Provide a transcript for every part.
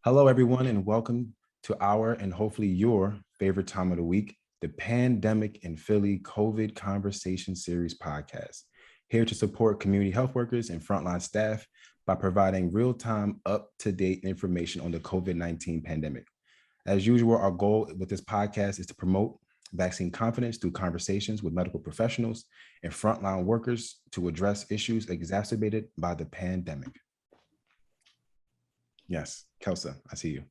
Hello, everyone, and welcome to our and hopefully your favorite time of the week, the Pandemic in Philly COVID Conversation Series podcast. Here to support community health workers and frontline staff by providing real-time, up-to-date information on the COVID-19 pandemic. As usual, our goal with this podcast is to promote vaccine confidence through conversations with medical professionals and frontline workers to address issues exacerbated by the pandemic. Yes, Kelsa, I see you.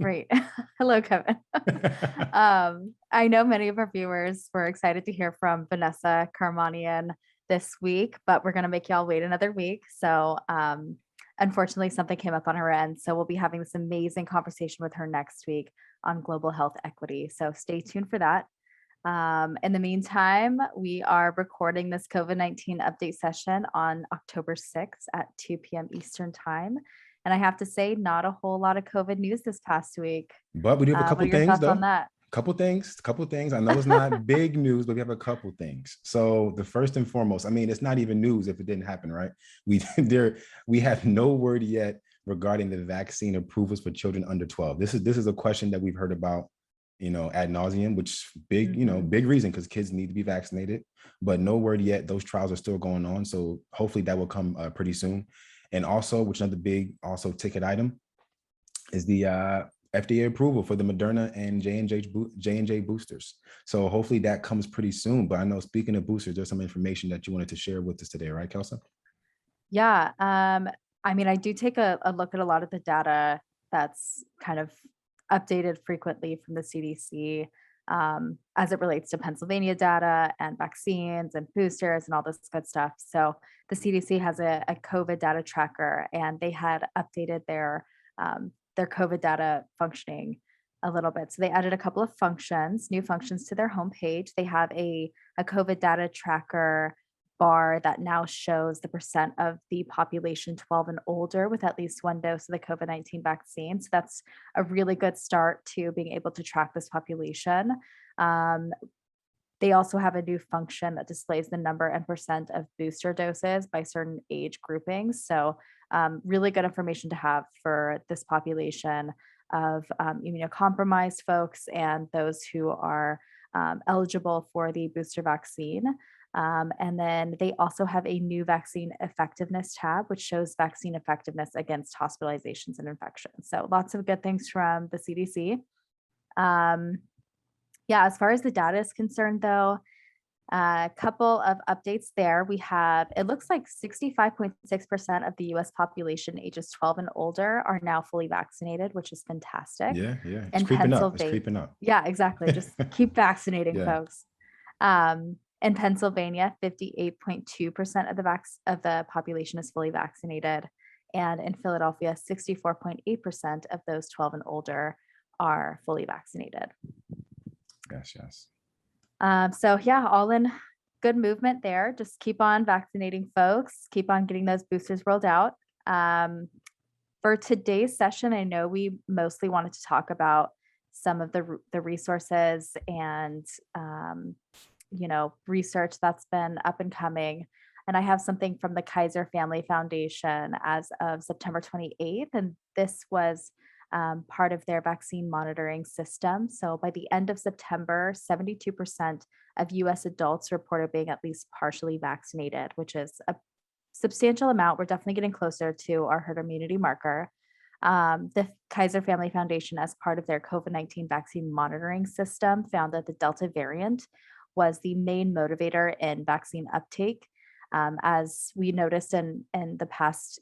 Great. Hello, Kevin. I know many of our viewers were excited to hear from Vanessa Karmanian this week, but we're going to make y'all wait another week. So unfortunately, something came up on her end. So we'll be having this amazing conversation with her next week on global health equity. So stay tuned for that. In the meantime, we are recording this COVID-19 update session on October 6th at 2 p.m. Eastern time. And I have to say, not a whole lot of COVID news this past week. But we do have a couple things, though. On that? Couple things. I know it's not big news, but we have a couple things. So the first and foremost, I mean, it's not even news if it didn't happen, right? We have no word yet regarding the vaccine approvals for children under 12. This is a question that we've heard about, ad nauseum, which big reason because kids need to be vaccinated, but no word yet. Those trials are still going on. So hopefully that will come pretty soon. And also, which another big ticket item is the FDA approval for the Moderna and J&J boosters. So hopefully that comes pretty soon. But I know, speaking of boosters, there's some information that you wanted to share with us today, right, Kelsa? Yeah. I do take a look at a lot of the data that's kind of updated frequently from the CDC as it relates to Pennsylvania data and vaccines and boosters and all this good stuff. So the CDC has a COVID data tracker, and they had updated their COVID data functioning a little bit. So they added a couple of new functions to their homepage. They have a COVID data tracker bar that now shows the percent of the population 12 and older with at least one dose of the COVID-19 vaccine. So that's a really good start to being able to track this population. They also have a new function that displays the number and percent of booster doses by certain age groupings. So really good information to have for this population of immunocompromised folks and those who are eligible for the booster vaccine. And then they also have a new vaccine effectiveness tab, which shows vaccine effectiveness against hospitalizations and infections. So lots of good things from the CDC. As far as the data is concerned, though, a couple of updates there. We have, it looks like 65.6% of the US population ages 12 and older are now fully vaccinated, which is fantastic. Yeah. It's creeping up. Yeah, exactly. Just keep vaccinating folks. In Pennsylvania, 58.2% of the population is fully vaccinated. And in Philadelphia, 64.8% of those 12 and older are fully vaccinated. Yes. All in good movement there. Just keep on vaccinating folks, keep on getting those boosters rolled out. For today's session, I know we mostly wanted to talk about some of the resources and research that's been up and coming. And I have something from the Kaiser Family Foundation as of September 28th. And this was part of their vaccine monitoring system. So by the end of September, 72% of US adults reported being at least partially vaccinated, which is a substantial amount. We're definitely getting closer to our herd immunity marker. The Kaiser Family Foundation, as part of their COVID-19 vaccine monitoring system, found that the Delta variant was the main motivator in vaccine uptake. As we noticed in the past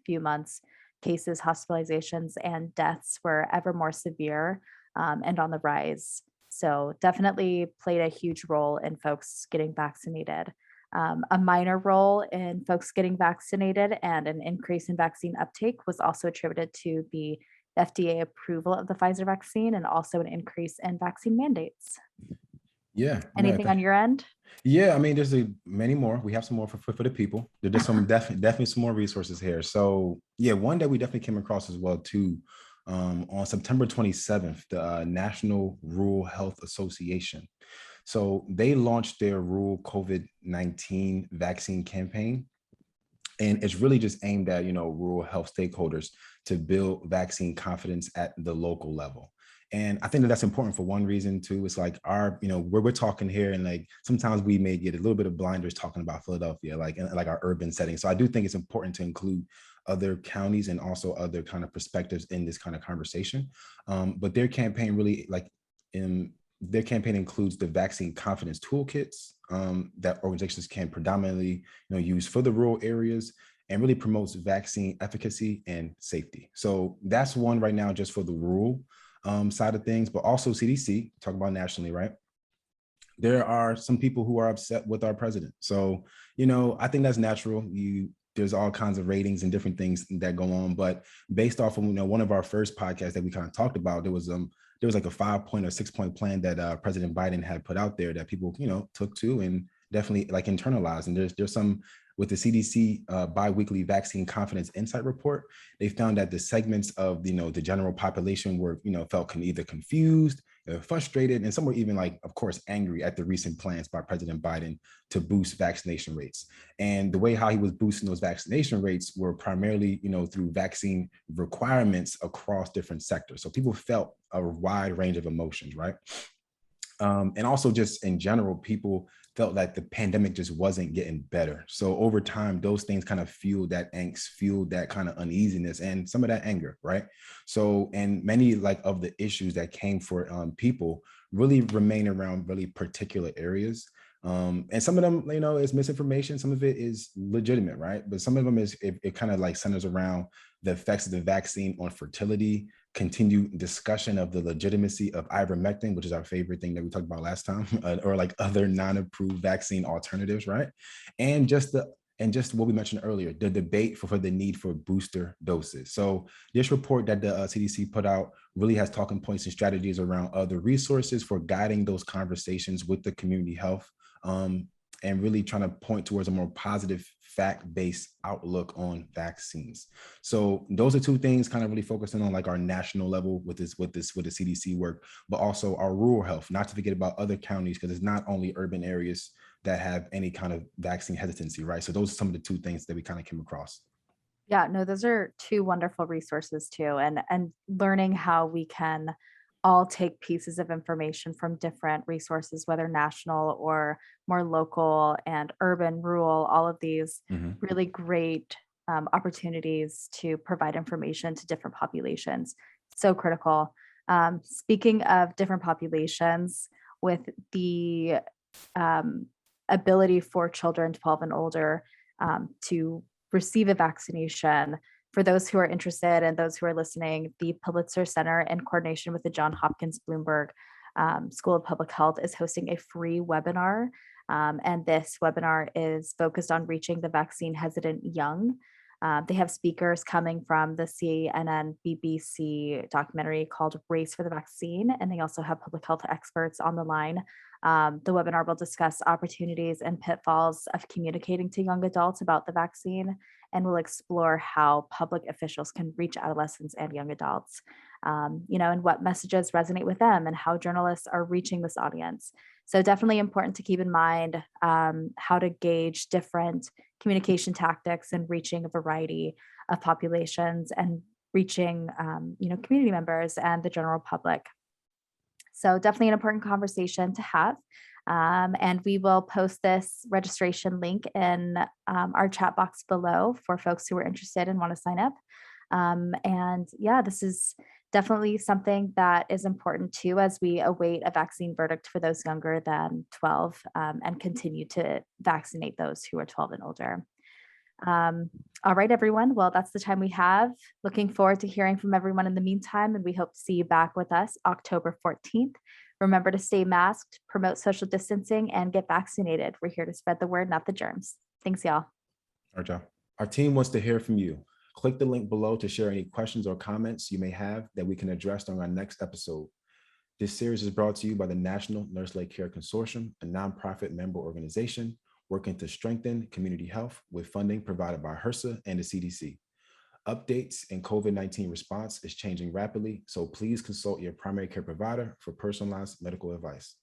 few months, cases, hospitalizations, and deaths were ever more severe and on the rise. So definitely played a huge role in folks getting vaccinated. A minor role in folks getting vaccinated and an increase in vaccine uptake was also attributed to the FDA approval of the Pfizer vaccine and also an increase in vaccine mandates. Yeah. Anything on your end? Yeah, I mean, there's many more. We have some more for the people. There's some definitely some more resources here. So yeah, one that we definitely came across as well too. On September 27th, the National Rural Health Association. So they launched their rural COVID-19 vaccine campaign. And it's really just aimed at, rural health stakeholders to build vaccine confidence at the local level. And I think that that's important for one reason too. It's like where we're talking here, and like sometimes we may get a little bit of blinders talking about Philadelphia, like in like our urban setting. So I do think it's important to include other counties and also other kind of perspectives in this kind of conversation. But their campaign really in their campaign includes the vaccine confidence toolkits that organizations can predominantly use for the rural areas, and really promotes vaccine efficacy and safety. So that's one right now just for the rural side of things, but also CDC, talk about nationally, right? There are some people who are upset with our president. So, I think that's natural. There's all kinds of ratings and different things that go on, but based off of one of our first podcasts that we kind of talked about, there was like a 5-point or 6-point plan that President Biden had put out there that people took to and definitely like internalized. And there's some with the CDC biweekly vaccine confidence insight report. They found that the segments of the general population were felt either confused, frustrated, and some were even like, of course, angry at the recent plans by President Biden to boost vaccination rates. And the way how he was boosting those vaccination rates were primarily, through vaccine requirements across different sectors. So people felt a wide range of emotions, right? And also just in general, people felt like the pandemic just wasn't getting better. So over time, those things kind of fueled that angst, fueled that kind of uneasiness and some of that anger, right? So, and many like of the issues that came for people really remain around really particular areas. And some of them, is misinformation. Some of it is legitimate, right? But some of them it kind of like centers around the effects of the vaccine on fertility, continued discussion of the legitimacy of ivermectin, which is our favorite thing that we talked about last time, or like other non-approved vaccine alternatives, right? And just what we mentioned earlier, the debate for the need for booster doses. So this report that the CDC put out really has talking points and strategies around other resources for guiding those conversations with the community health, and really trying to point towards a more positive fact-based outlook on vaccines. So those are two things kind of really focusing on like our national level with the CDC work, but also our rural health, not to forget about other counties, because it's not only urban areas that have any kind of vaccine hesitancy, right? So those are some of the two things that we kind of came across. Yeah, no, those are two wonderful resources too, and learning how we can all take pieces of information from different resources, whether national or more local and urban, rural, all of these Mhm. really great opportunities to provide information to different populations. So critical. Speaking of different populations, with the um, ability for children 12 and older to receive a vaccination. For those who are interested and those who are listening, the Pulitzer Center, in coordination with the Johns Hopkins Bloomberg School of Public Health, is hosting a free webinar. And this webinar is focused on reaching the vaccine hesitant young. They have speakers coming from the CNN BBC documentary called Race for the Vaccine, and they also have public health experts on the line. The webinar will discuss opportunities and pitfalls of communicating to young adults about the vaccine, and will explore how public officials can reach adolescents and young adults, and what messages resonate with them, and how journalists are reaching this audience. So definitely important to keep in mind how to gauge different communication tactics and reaching a variety of populations, and reaching community members and the general public. So definitely an important conversation to have. And we will post this registration link in our chat box below for folks who are interested and want to sign up. And yeah, this is definitely something that is important too, as we await a vaccine verdict for those younger than 12, and continue to vaccinate those who are 12 and older. All right, everyone. Well, that's the time we have. Looking forward to hearing from everyone in the meantime, and we hope to see you back with us October 14th. Remember to stay masked, promote social distancing, and get vaccinated. We're here to spread the word, not the germs. Thanks, y'all. All right, y'all. Our team wants to hear from you. Click the link below to share any questions or comments you may have that we can address on our next episode. This series is brought to you by the National Nurse-Led Care Consortium, a nonprofit member organization working to strengthen community health with funding provided by HRSA and the CDC. Updates in COVID-19 response is changing rapidly, so please consult your primary care provider for personalized medical advice.